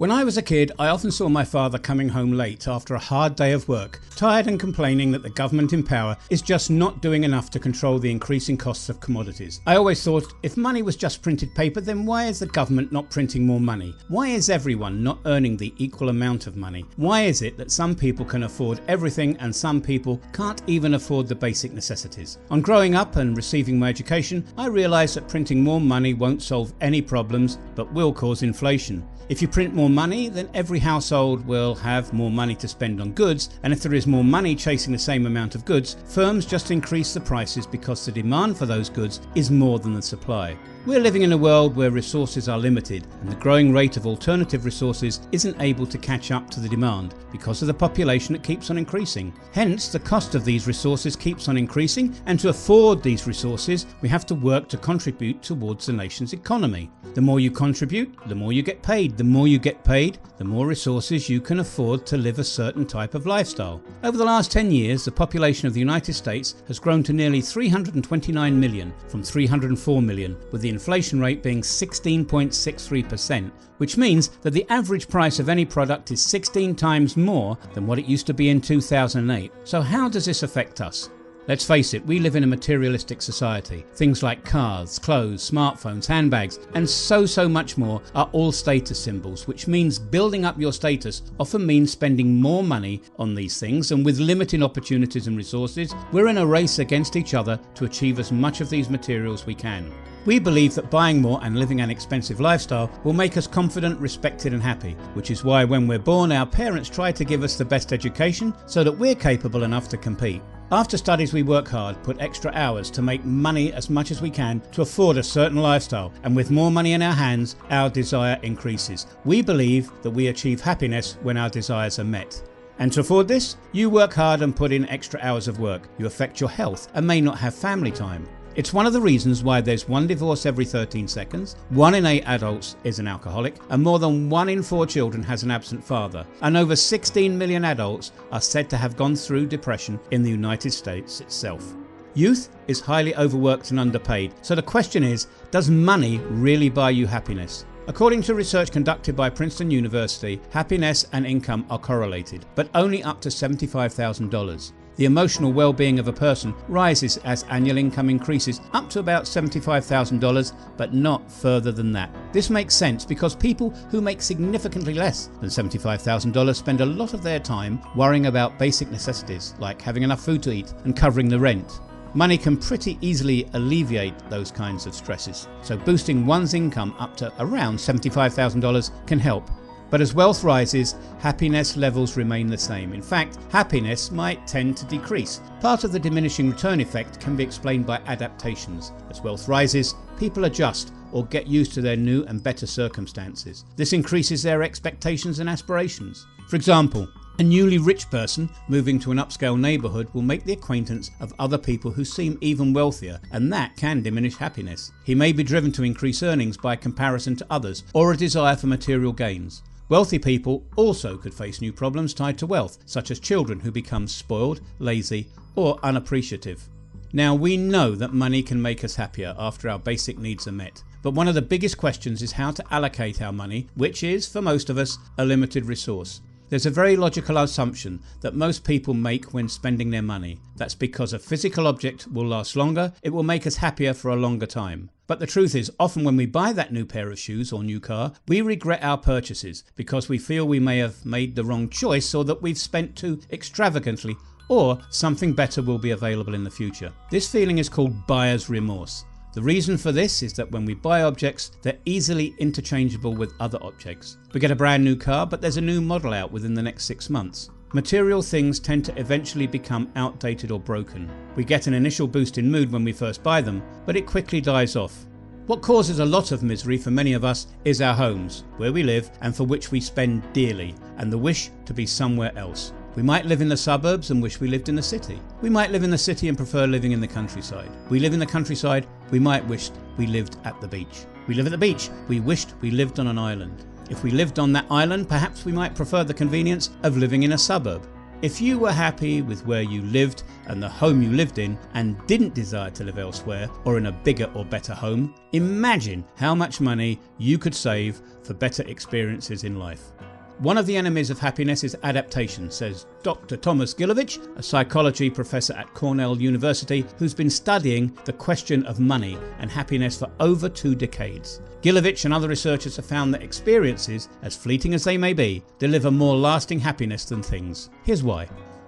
When I was a kid, I often saw my father coming home late after a hard day of work, tired and complaining that the government in power is just not doing enough to control the increasing costs of commodities. I always thought, if money was just printed paper, then why is the government not printing more money? Why is everyone not earning the equal amount of money? Why is it that some people can afford everything and some people can't even afford the basic necessities? On growing up and receiving my education, I realised that printing more money won't solve any problems, but will cause inflation. If you print more money, then every household will have more money to spend on goods, and if there is more money chasing the same amount of goods, firms just increase the prices because the demand for those goods is more than the supply. We're living in a world where resources are limited, and the growing rate of alternative resources isn't able to catch up to the demand because of the population that keeps on increasing. Hence, the cost of these resources keeps on increasing, and to afford these resources, we have to work to contribute towards the nation's economy. The more you contribute, the more you get paid. The more you get paid, the more resources you can afford to live a certain type of lifestyle. Over the last 10 years, the population of the United States has grown to nearly 329 million from 304 million, with the inflation rate being 16.63%, which means that the average price of any product is 16 times more than what it used to be in 2008. So how does this affect us? Let's face it, we live in a materialistic society. Things like cars, clothes, smartphones, handbags, and so much more are all status symbols, which means building up your status often means spending more money on these things, and with limited opportunities and resources, we're in a race against each other to achieve as much of these materials we can. We believe that buying more and living an expensive lifestyle will make us confident, respected and happy, which is why when we're born, our parents try to give us the best education so that we're capable enough to compete. After studies, we work hard, put extra hours to make money as much as we can to afford a certain lifestyle, and with more money in our hands, our desire increases. We believe that we achieve happiness when our desires are met. And to afford this, you work hard and put in extra hours of work. You affect your health and may not have family time. It's one of the reasons why there's one divorce every 13 seconds, 1 in 8 adults is an alcoholic, and more than 1 in 4 children has an absent father, and over 16 million adults are said to have gone through depression in the United States itself. Youth is highly overworked and underpaid, so the question is, does money really buy you happiness? According to research conducted by Princeton University, happiness and income are correlated, but only up to $75,000. The emotional well-being of a person rises as annual income increases up to about $75,000, but not further than that. This makes sense because people who make significantly less than $75,000 spend a lot of their time worrying about basic necessities like having enough food to eat and covering the rent. Money can pretty easily alleviate those kinds of stresses, so boosting one's income up to around $75,000 can help. But as wealth rises, happiness levels remain the same. In fact, happiness might tend to decrease. Part of the diminishing return effect can be explained by adaptations. As wealth rises, people adjust or get used to their new and better circumstances. This increases their expectations and aspirations. For example, a newly rich person moving to an upscale neighbourhood will make the acquaintance of other people who seem even wealthier, and that can diminish happiness. He may be driven to increase earnings by comparison to others or a desire for material gains. Wealthy people also could face new problems tied to wealth, such as children who become spoiled, lazy or unappreciative. Now, we know that money can make us happier after our basic needs are met, but one of the biggest questions is how to allocate our money, which is, for most of us, a limited resource. There's a very logical assumption that most people make when spending their money. That's because a physical object will last longer, it will make us happier for a longer time. But the truth is, often when we buy that new pair of shoes or new car, we regret our purchases because we feel we may have made the wrong choice, or that we've spent too extravagantly, or something better will be available in the future. This feeling is called buyer's remorse. The reason for this is that when we buy objects, they're easily interchangeable with other objects. We get a brand new car, but there's a new model out within the next 6 months. Material things tend to eventually become outdated or broken. We get an initial boost in mood when we first buy them, but it quickly dies off. What causes a lot of misery for many of us is our homes, where we live and for which we spend dearly, and the wish to be somewhere else. We might live in the suburbs and wish we lived in the city. We might live in the city and prefer living in the countryside. We live in the countryside, we might wish we lived at the beach. We live at the beach, we wished we lived on an island. If we lived on that island, perhaps we might prefer the convenience of living in a suburb. If you were happy with where you lived and the home you lived in and didn't desire to live elsewhere or in a bigger or better home, imagine how much money you could save for better experiences in life. One of the enemies of happiness is adaptation, says Dr. Thomas Gilovich, a psychology professor at Cornell University who's been studying the question of money and happiness for over 2 decades. Gilovich and other researchers have found that experiences, as fleeting as they may be, deliver more lasting happiness than things. Here's why.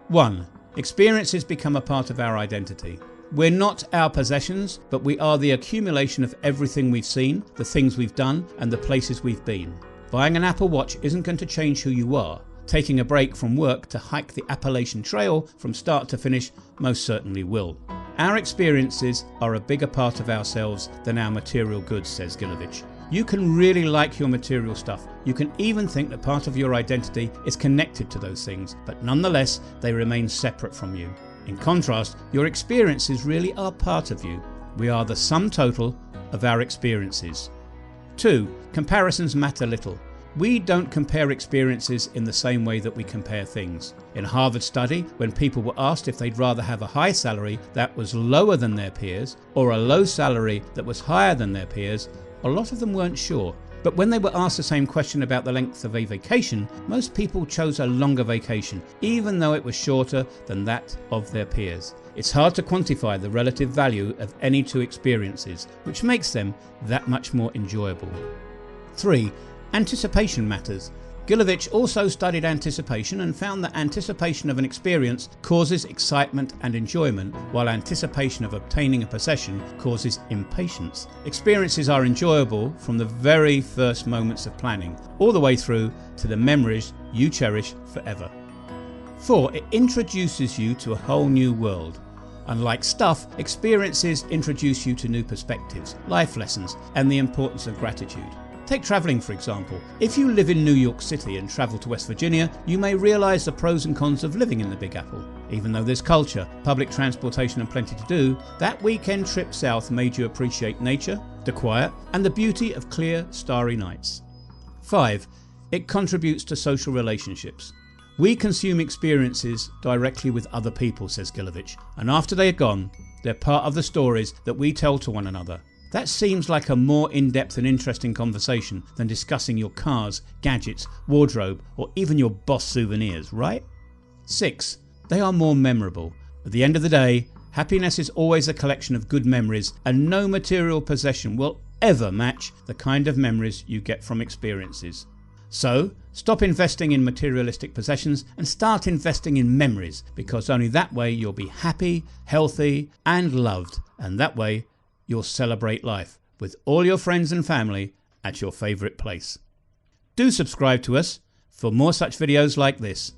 1. Experiences become a part of our identity. We're not our possessions, but we are the accumulation of everything we've seen, the things we've done, and the places we've been. Buying an Apple Watch isn't going to change who you are. Taking a break from work to hike the Appalachian Trail from start to finish most certainly will. Our experiences are a bigger part of ourselves than our material goods, says Gilovich. You can really like your material stuff. You can even think that part of your identity is connected to those things, but nonetheless they remain separate from you. In contrast, your experiences really are part of you. We are the sum total of our experiences. 2. Comparisons matter little. We don't compare experiences in the same way that we compare things. In a Harvard study, when people were asked if they'd rather have a high salary that was lower than their peers or a low salary that was higher than their peers, a lot of them weren't sure. But when they were asked the same question about the length of a vacation, most people chose a longer vacation, even though it was shorter than that of their peers. It's hard to quantify the relative value of any 2 experiences, which makes them that much more enjoyable. 3. Anticipation matters. Gilovich also studied anticipation and found that anticipation of an experience causes excitement and enjoyment, while anticipation of obtaining a possession causes impatience. Experiences are enjoyable from the very first moments of planning, all the way through to the memories you cherish forever. 4. It introduces you to a whole new world. Unlike stuff, experiences introduce you to new perspectives, life lessons, and the importance of gratitude. Take travelling for example. If you live in New York City and travel to West Virginia, you may realise the pros and cons of living in the Big Apple. Even though there's culture, public transportation and plenty to do, that weekend trip south made you appreciate nature, the quiet, and the beauty of clear, starry nights. 5. It contributes to social relationships. We consume experiences directly with other people, says Gilovich, and after they are gone, they're part of the stories that we tell to one another. That seems like a more in-depth and interesting conversation than discussing your cars, gadgets, wardrobe, or even your boss souvenirs, right? 6. They are more memorable. At the end of the day, happiness is always a collection of good memories, and no material possession will ever match the kind of memories you get from experiences. So, stop investing in materialistic possessions and start investing in memories, because only that way you'll be happy, healthy, and loved, and that way you'll celebrate life with all your friends and family at your favourite place. Do subscribe to us for more such videos like this.